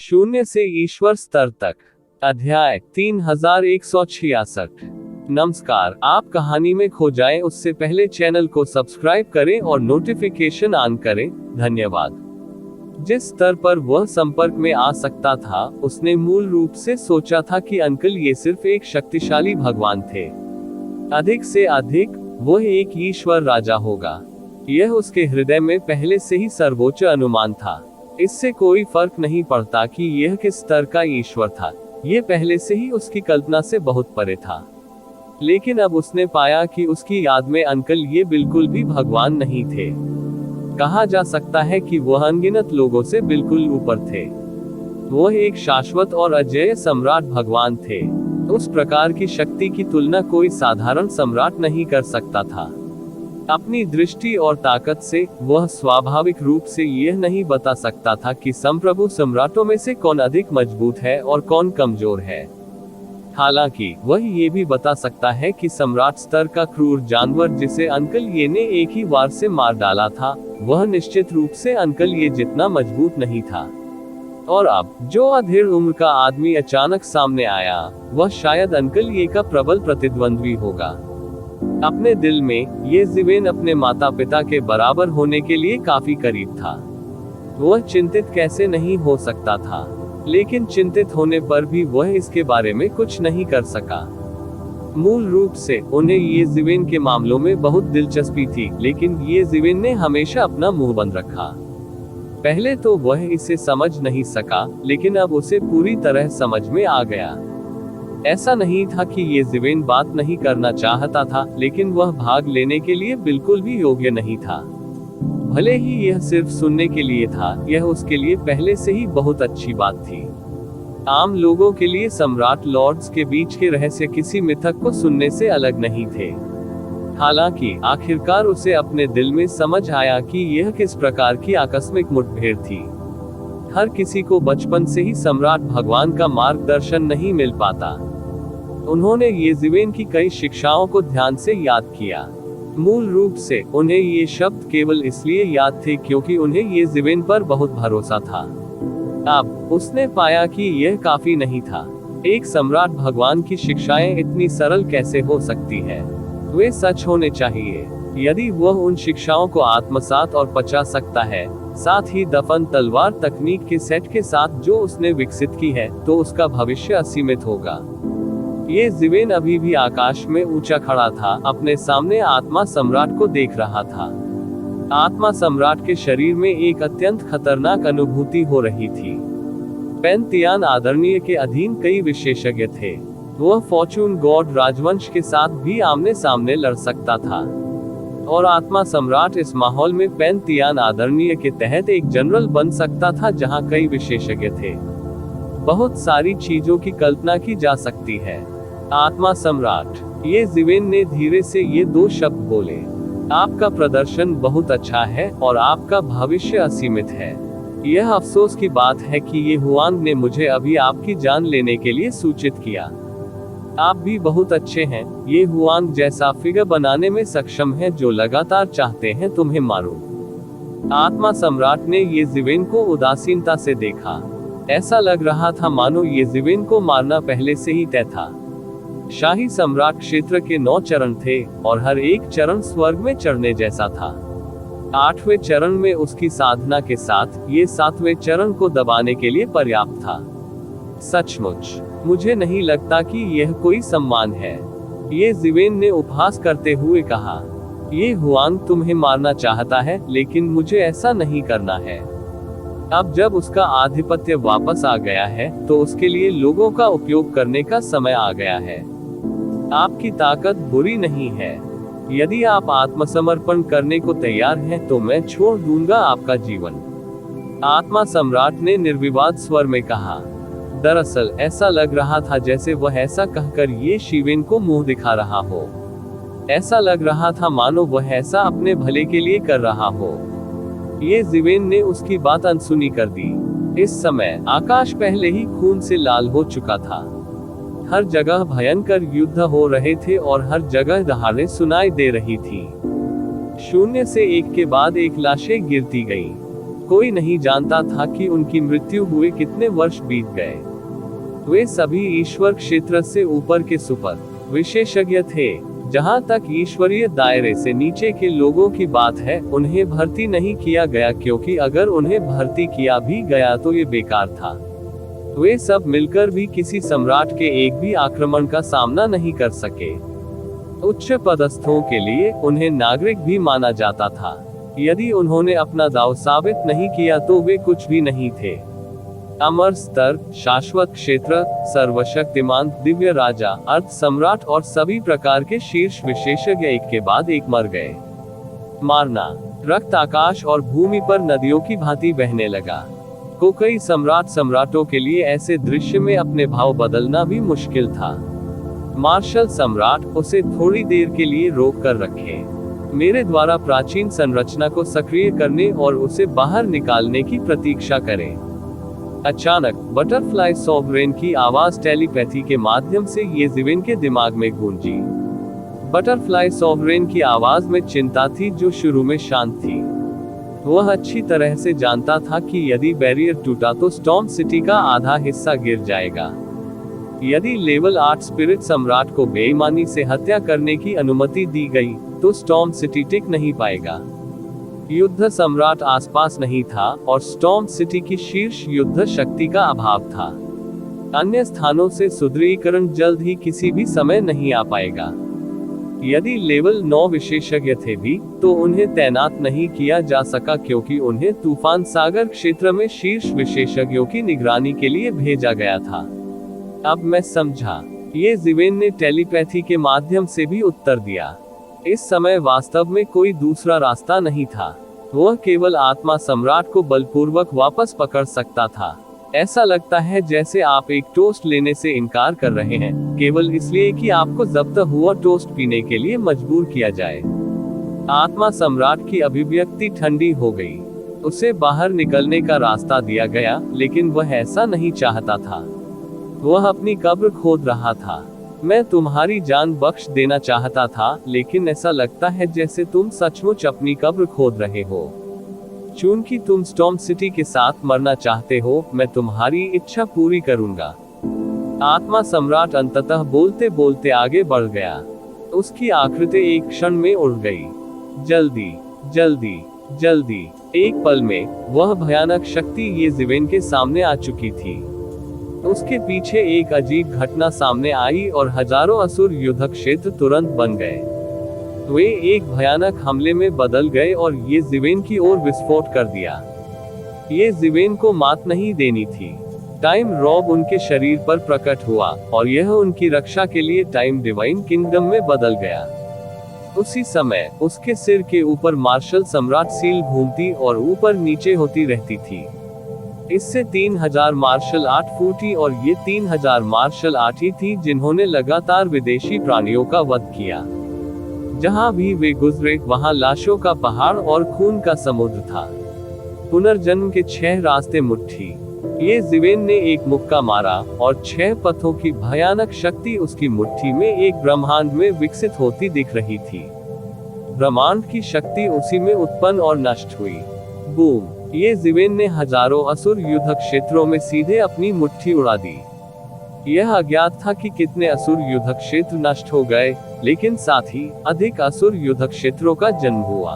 शून्य से ईश्वर स्तर तक। अध्याय 3166। नमस्कार। आप कहानी में खो जाएं उससे पहले चैनल को सब्सक्राइब करें और नोटिफिकेशन ऑन करें। धन्यवाद। जिस स्तर पर वह संपर्क में आ सकता था, उसने मूल रूप से सोचा था कि अंकल ये सिर्फ एक शक्तिशाली भगवान थे। अधिक से अधिक वह एक ईश्वर राजा होगा। यह उसके हृदय में पहले से ही सर्वोच्च अनुमान था। इससे कोई फर्क नहीं पड़ता कि यह किस स्तर का ईश्वर था, यह पहले से ही उसकी कल्पना से बहुत परे था। लेकिन अब उसने पाया कि उसकी याद में अंकल ये बिल्कुल भी भगवान नहीं थे। कहा जा सकता है कि वह अनगिनत लोगों से बिल्कुल ऊपर थे। वह एक शाश्वत और अजेय सम्राट भगवान थे। उस प्रकार की शक्ति की तुलना कोई साधारण सम्राट नहीं कर सकता था। अपनी दृष्टि और ताकत से वह स्वाभाविक रूप से यह नहीं बता सकता था कि संप्रभु सम्राटों में से कौन अधिक मजबूत है और कौन कमजोर है। हालांकि वह ये भी बता सकता है कि सम्राट स्तर का क्रूर जानवर जिसे अंकल ये ने एक ही वार से मार डाला था, वह निश्चित रूप से अंकल ये जितना मजबूत नहीं था। और अब जो अधेड़ उम्र का आदमी अचानक सामने आया, वह शायद अंकल ये का प्रबल प्रतिद्वंद्वी होगा। अपने दिल में ये ज़िवेन अपने माता पिता के बराबर होने के लिए काफी करीब था। वह चिंतित कैसे नहीं हो सकता था, लेकिन चिंतित होने पर भी वह इसके बारे में कुछ नहीं कर सका। मूल रूप से उन्हें ये ज़िवेन के मामलों में बहुत दिलचस्पी थी, लेकिन ये ज़िवेन ने हमेशा अपना मुंह बंद रखा। पहले तो वह इसे समझ नहीं सका, लेकिन अब उसे पूरी तरह समझ में आ गया। ऐसा नहीं था कि ये ज़िवेन बात नहीं करना चाहता था, लेकिन वह भाग लेने के लिए बिल्कुल भी योग्य नहीं था। भले ही यह सिर्फ सुनने के लिए था, यह उसके लिए पहले से ही बहुत अच्छी बात थी। आम लोगों के लिए सम्राट लॉर्ड्स के बीच के रहस्य किसी मिथक को सुनने से अलग नहीं थे। हालांकि आखिरकार उसे अपने दिल में समझ आया कि यह किस प्रकार की आकस्मिक मुठभेड़ थी। हर किसी को बचपन से ही सम्राट भगवान का मार्गदर्शन नहीं मिल पाता। उन्होंने ये ज़िवेन की कई शिक्षाओं को ध्यान से याद किया। मूल रूप से उन्हें ये शब्द केवल इसलिए याद थे क्योंकि उन्हें ये ज़िवेन पर बहुत भरोसा था। अब उसने पाया कि यह काफी नहीं था। एक सम्राट भगवान की शिक्षाएं इतनी सरल कैसे हो सकती है? वे सच होने चाहिए। यदि वह उन शिक्षाओं को आत्मसात और पचा सकता है, साथ ही दफन तलवार तकनीक के सेट के साथ जो उसने विकसित की है, तो उसका भविष्य असीमित होगा। ये ज़िवेन अभी भी आकाश में ऊंचा खड़ा था, अपने सामने आत्मा सम्राट को देख रहा था। आत्मा सम्राट के शरीर में एक अत्यंत खतरनाक अनुभूति हो रही थी। पैंथियन आदरणीय के अधीन कई विशेषज्ञ थे। वह फॉर्चून गॉड राजवंश के साथ भी आमने सामने लड़ सकता था। और आत्मा सम्राट इस माहौल में पैंथियन आदरणीय के तहत एक जनरल बन सकता था जहां कई विशेषज्ञ थे। बहुत सारी चीजों की कल्पना की जा सकती है। आत्मा सम्राट, ये ज़िवेन ने धीरे से ये दो शब्द बोले। आपका प्रदर्शन बहुत अच्छा है और आपका भविष्य असीमित है। यह अफसोस की बात है कि ये हुआंग ने मुझे अभी आपकी जान लेने के लिए सूचित किया। आप भी बहुत अच्छे हैं। ये हुआंग जैसा फिगर बनाने में सक्षम है जो लगातार चाहते हैं तुम्हें मारूं। आत्मा सम्राट ने ये ज़िवेन को उदासीनता से देखा। ऐसा लग रहा था मानो ये ज़िवेन को मारना पहले से ही तय था। शाही सम्राट क्षेत्र के 9 चरण थे और हर एक चरण स्वर्ग में चढ़ने जैसा था। 8वें चरण में उसकी साधना के साथ ये 7वें चरण को दबाने के लिए पर्याप्त था। सचमुच मुझे नहीं लगता कि यह कोई सम्मान है, ये ज़िवेन ने उपहास करते हुए कहा। ये हुआंग तुम्हें मारना चाहता है, लेकिन मुझे ऐसा नहीं करना है। अब जब उसका आधिपत्य वापस आ गया है, तो उसके लिए लोगों का उपयोग करने का समय आ गया है। आपकी ताकत बुरी नहीं है। यदि आप आत्मसमर्पण करने को तैयार हैं, तो मैं छोड़ दूंगा आपका जीवन। आत्मा सम्राट ने निर्विवाद स्वर में कहा। दरअसल ऐसा लग रहा था जैसे वह ऐसा कहकर ये ज़िवेन को मुंह दिखा रहा हो। ऐसा लग रहा था मानो वह ऐसा अपने भले के लिए कर रहा हो। ये ज़िवेन ने उसकी बात अनसुनी कर दी। इस समय आकाश पहले ही खून से लाल हो चुका था। हर जगह भयंकर युद्ध हो रहे थे और हर जगह दहाड़ें सुनाई दे रही थी। 0 से 1 के बाद एक लाशें गिरती गईं। कोई नहीं जानता था कि उनकी मृत्यु हुए कितने वर्ष बीत गए। वे सभी ईश्वर क्षेत्र से ऊपर के सुपर विशेषज्ञ थे। जहां तक ईश्वरीय दायरे से नीचे के लोगों की बात है, उन्हें भर्ती नहीं किया गया, क्योंकि अगर उन्हें भर्ती किया भी गया तो ये बेकार था। वे सब मिलकर भी किसी सम्राट के एक भी आक्रमण का सामना नहीं कर सके। उच्च पदस्थों के लिए उन्हें नागरिक भी माना जाता था। यदि उन्होंने अपना दांव साबित नहीं किया तो वे कुछ भी नहीं थे। अमर स्तर, शाश्वत क्षेत्र, सर्वशक्तिमान, दिव्य राजा, अर्थ सम्राट और सभी प्रकार के शीर्ष विशेषज्ञ एक के बाद एक मर गए। मारना, रक्त आकाश और भूमि पर नदियों की भांति बहने लगा। कई सम्राटों के लिए ऐसे दृश्य में अपने भाव बदलना भी मुश्किल था। मार्शल सम्राट, उसे थोड़ी देर के लिए रोक कर रखें। मेरे द्वारा प्राचीन संरचना को सक्रिय करने और उसे बाहर निकालने की प्रतीक्षा करें। अचानक बटरफ्लाई सॉवरेन की आवाज टेलीपैथी के माध्यम से येज़िवेन के दिमाग में गूंजी। बटरफ्लाई सॉवरेन की आवाज में चिंता थी, जो शुरू में शांत थी। वह अच्छी तरह से जानता था कि यदि बैरियर टूटा तो स्टॉर्म सिटी का आधा हिस्सा गिर जाएगा। यदि लेवल 8 स्पिरिट सम्राट को बेईमानी से हत्या करने की अनुमति दी गई तो स्टॉर्म सिटी टिक नहीं पाएगा। युद्ध सम्राट आसपास नहीं था और स्टॉर्म सिटी की शीर्ष युद्ध शक्ति का अभाव था। अन्य स्थानों से सुदृढ़ीकरण जल्द ही किसी भी समय नहीं आ पाएगा। यदि लेवल 9 विशेषज्ञ थे भी तो उन्हें तैनात नहीं किया जा सका, क्योंकि उन्हें तूफान सागर क्षेत्र में शीर्ष विशेषज्ञों की निगरानी के लिए भेजा गया था। अब मैं समझा, येज़िवेन ने टेलीपैथी के माध्यम से भी उत्तर दिया। इस समय वास्तव में कोई दूसरा रास्ता नहीं था। वह केवल आत्मा सम्राट को बलपूर्वक वापस पकड़ सकता था। ऐसा लगता है जैसे आप एक टोस्ट लेने से इनकार कर रहे हैं, केवल इसलिए कि आपको जब्त हुआ टोस्ट पीने के लिए मजबूर किया जाए। आत्मा सम्राट की अभिव्यक्ति ठंडी हो गई। उसे बाहर निकलने का रास्ता दिया गया, लेकिन वह ऐसा नहीं चाहता था। वह अपनी कब्र खोद रहा था। मैं तुम्हारी जान बख्श देना चाहता था, लेकिन ऐसा लगता है जैसे तुम सचमुच अपनी कब्र खोद रहे हो। चूंकि तुम स्टॉर्म सिटी के साथ मरना चाहते हो, मैं तुम्हारी इच्छा पूरी करूंगा। आत्मा सम्राट अंततः बोलते बोलते आगे बढ़ गया। उसकी आकृति एक क्षण में उड़ गई। जल्दी, जल्दी, जल्दी। एक पल में वह भयानक शक्ति येज़िवेन के सामने आ चुकी थी। उसके पीछे एक अजीब घटना सामने आई और हजारों असुर युद्ध क्षेत्र तुरंत बन गए। वे एक भयानक हमले में बदल गए और येज़िवेन की ओर विस्फोट कर दिया। येज़िवेन को मात नहीं देनी थी। टाइम रॉब उनके शरीर पर प्रकट हुआ और यह उनकी रक्षा के लिए टाइम डिवाइन किंगडम में बदल गया। उसी समय उसके सिर के ऊपर मार्शल सम्राट सील घूमती और ऊपर नीचे होती रहती थी। इससे 3000 मार्शल आर्ट फूटी और ये 3000 मार्शल आर्ट ही थी जिन्होंने लगातार विदेशी प्राणियों का वध किया। जहां भी वे गुजरे वहां लाशों का पहाड़ और खून का समुद्र था। पुनर्जन्म के 6 रास्ते मुट्ठी। येज़िवेन ने एक मुक्का मारा और 6 पथों की भयानक शक्ति उसकी मुट्ठी में एक ब्रह्मांड में विकसित होती दिख रही थी। ब्रह्मांड की शक्ति उसी में उत्पन्न और नष्ट हुई। बूम! येज़िवेन ने हजारों असुर युद्ध क्षेत्रों में सीधे अपनी मुट्ठी उड़ा दी। यह अज्ञात था कि कितने असुर युद्ध क्षेत्र नष्ट हो गए, लेकिन साथ ही अधिक असुर युद्ध क्षेत्रों का जन्म हुआ।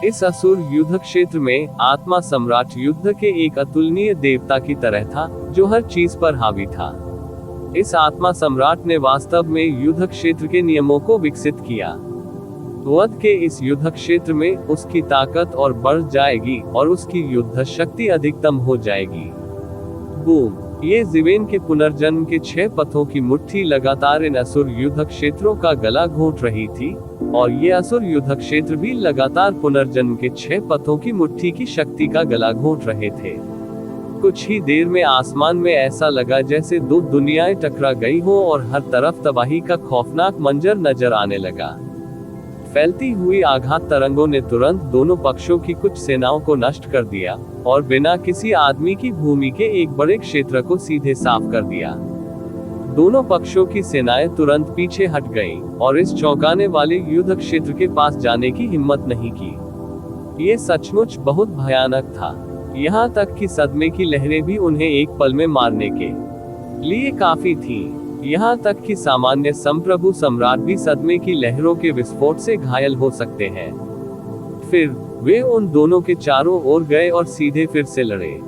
इस असुर युद्ध क्षेत्र में आत्मा सम्राट युद्ध के एक अतुलनीय देवता की तरह था, जो हर चीज पर हावी था। इस आत्मा सम्राट ने वास्तव में युद्ध क्षेत्र के नियमों को विकसित किया। वध के इस युद्ध क्षेत्र में उसकी ताकत और बढ़ जाएगी और उसकी युद्ध शक्ति अधिकतम हो जाएगी। बूम! येज़िवेन के पुनर्जन्म के 6 पथों की मुट्ठी लगातार इन असुर युद्ध क्षेत्रों का गला घोंट रही थी, और ये असुर युद्ध क्षेत्र भी लगातार पुनर्जन्म के 6 पथों की मुट्ठी की शक्ति का गला घोंट रहे थे। कुछ ही देर में आसमान में ऐसा लगा जैसे 2 दुनियाएं टकरा गई हो और हर तरफ तबाही का खौफनाक मंजर नजर आने लगा। फैलती हुई आघात तरंगों ने तुरंत दोनों पक्षों की कुछ सेनाओं को नष्ट कर दिया और बिना किसी आदमी की भूमि के एक बड़े क्षेत्र को सीधे साफ कर दिया। दोनों पक्षों की सेनाएं तुरंत पीछे हट गईं और इस चौंकाने वाले युद्ध क्षेत्र के पास जाने की हिम्मत नहीं की। ये सचमुच बहुत भयानक था, यहाँ तक कि सदमे की लहरें भी उन्हें एक पल में मारने के लिए काफी थीं। यहाँ तक कि सामान्य संप्रभु सम्राट भी सदमे की लहरों के विस्फोट से घायल हो सकते हैं। फिर वे उन दोनों के चारों ओर गए और सीधे फिर से लड़े।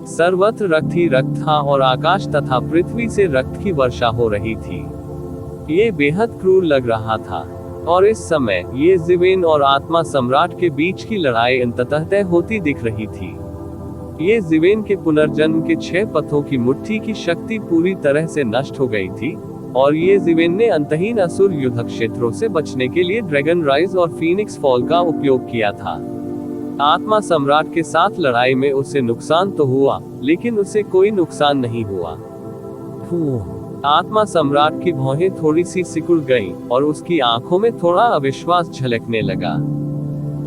सर्वत्र रक्त ही रक्त था और आकाश तथा पृथ्वी से रक्त की वर्षा हो रही थी। ये बेहद क्रूर लग रहा था, और इस समय ये ज़िवेन और आत्मा सम्राट के बीच की लड़ाई अंततः तय होती दिख रही थी। ये ज़िवेन के पुनर्जन्म के 6 पथों की मुट्ठी की शक्ति पूरी तरह से नष्ट हो गई थी, और ये ज़िवेन ने अंतहीन असुर युद्ध क्षेत्रों से बचने के लिए ड्रैगन राइज और फीनिक्स फॉल का उपयोग किया था। आत्मा सम्राट के साथ लड़ाई में उसे नुकसान तो हुआ, लेकिन उसे कोई नुकसान नहीं हुआ। आत्मा सम्राट की भौहें थोड़ी सी सिकुड़ गईं, और उसकी आंखों में थोड़ा अविश्वास झलकने लगा।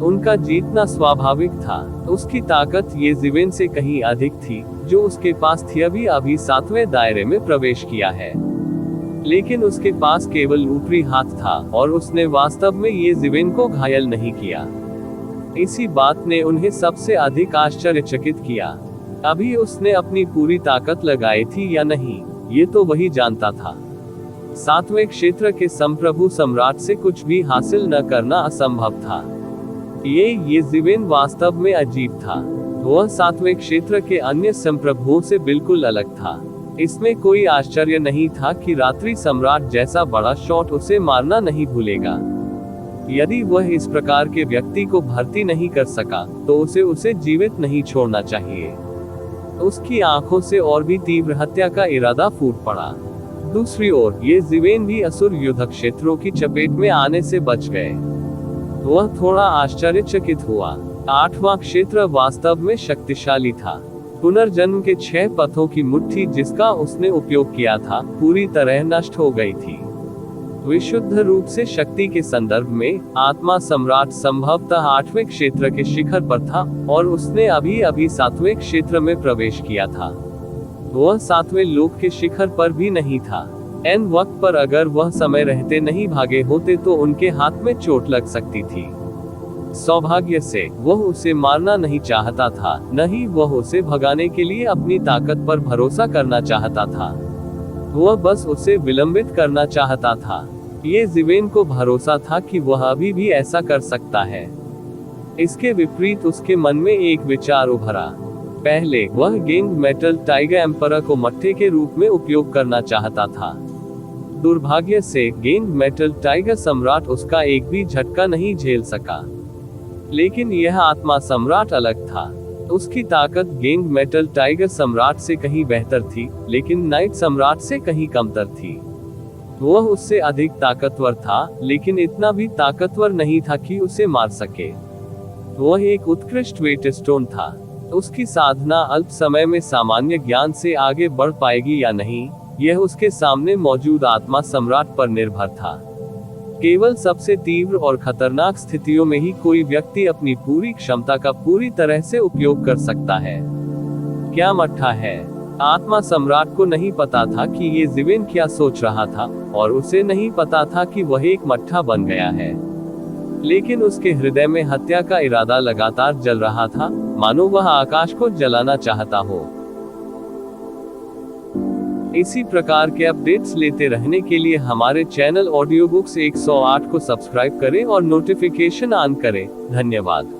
उनका जीतना स्वाभाविक था। उसकी ताकत ये ज़िवेन से कहीं अधिक थी, जो उसके पास थी। अभी 7वें दायरे में प्रवेश किया है, लेकिन उसके पास केवल ऊपरी हाथ था, और उसने वास्तव में ये ज़िवेन को घायल नहीं किया। इसी बात ने उन्हें सबसे अधिक आश्चर्यचकित किया। अभी उसने अपनी पूरी ताकत लगाई थी या नहीं, ये तो वही जानता था। 7वें क्षेत्र के संप्रभु सम्राट से कुछ भी हासिल न करना असंभव था। ये ज़िवेन वास्तव में अजीब था। वह 7वें क्षेत्र के अन्य संप्रभुओं से बिल्कुल अलग था। इसमें कोई आश्चर्य नहीं था कि रात्रि सम्राट जैसा बड़ा शॉट उसे मारना नहीं भूलेगा। यदि वह इस प्रकार के व्यक्ति को भर्ती नहीं कर सका, तो उसे जीवित नहीं छोड़ना चाहिए। उसकी आंखों से और भी तीव्र हत्या का इरादा फूट पड़ा। दूसरी ओर ये ज़िवेन भी असुर युद्ध क्षेत्रों की चपेट में आने से बच गए। वह थोड़ा आश्चर्यचकित हुआ। 8वां क्षेत्र वास्तव में शक्तिशाली था। पुनर्जन्म के 6 पथों की मुट्ठी जिसका उसने उपयोग किया था, पूरी तरह नष्ट हो गई थी। विशुद्ध रूप से शक्ति के संदर्भ में आत्मा सम्राट संभवतः 8वें क्षेत्र के शिखर पर था, और उसने अभी 7वें क्षेत्र में प्रवेश किया था। वह 7वें लोक के शिखर पर भी नहीं था। एन वक्त पर अगर वह समय रहते नहीं भागे होते तो उनके हाथ में चोट लग सकती थी। सौभाग्य से वह उसे मारना नहीं चाहता था, न ही वह उसे भगाने के लिए अपनी ताकत पर भरोसा करना चाहता था। वह बस उसे विलंबित करना चाहता था। ये ज़िवेन को भरोसा था कि वह अभी भी ऐसा कर सकता है। इसके विपरीत उसके मन में एक विचार उभरा। पहले वह गेंग मेटल टाइगर एम्परर को मट्टे के रूप में उपयोग करना चाहता था। दुर्भाग्य से गेंग मेटल टाइगर सम्राट उसका एक भी झटका नहीं झेल सका। लेकिन यह आत्मा सम्राट अलग था। उसकी ताकत गेंग मेटल टाइगर सम्राट से कहीं बेहतर थी, लेकिन नाइट सम्राट से कहीं कमतर थी। वह उससे अधिक ताकतवर था, लेकिन इतना भी ताकतवर नहीं था कि उसे मार सके। वह एक उत्कृष्ट वेटस्टोन था। उसकी साधना अल्प समय में सामान्य ज्ञान से आगे बढ़ पाएगी या नहीं, यह उसके सामने मौजूद आत्मा सम्राट पर निर्भर था। केवल सबसे तीव्र और खतरनाक स्थितियों में ही कोई व्यक्ति अपनी पूरी क्षमता का पूरी तरह से उपयोग कर सकता है। क्या मट्ठा है? आत्मा सम्राट को नहीं पता था कि ये ज़िवेन क्या सोच रहा था, और उसे नहीं पता था कि वह एक मट्ठा बन गया है। लेकिन उसके हृदय में हत्या का इरादा लगातार जल रहा था, मानो वह आकाश को जलाना चाहता हो। इसी प्रकार के अपडेट्स लेते रहने के लिए हमारे चैनल ऑडियो बुक्स 108 को सब्सक्राइब करें और नोटिफिकेशन ऑन करें। धन्यवाद।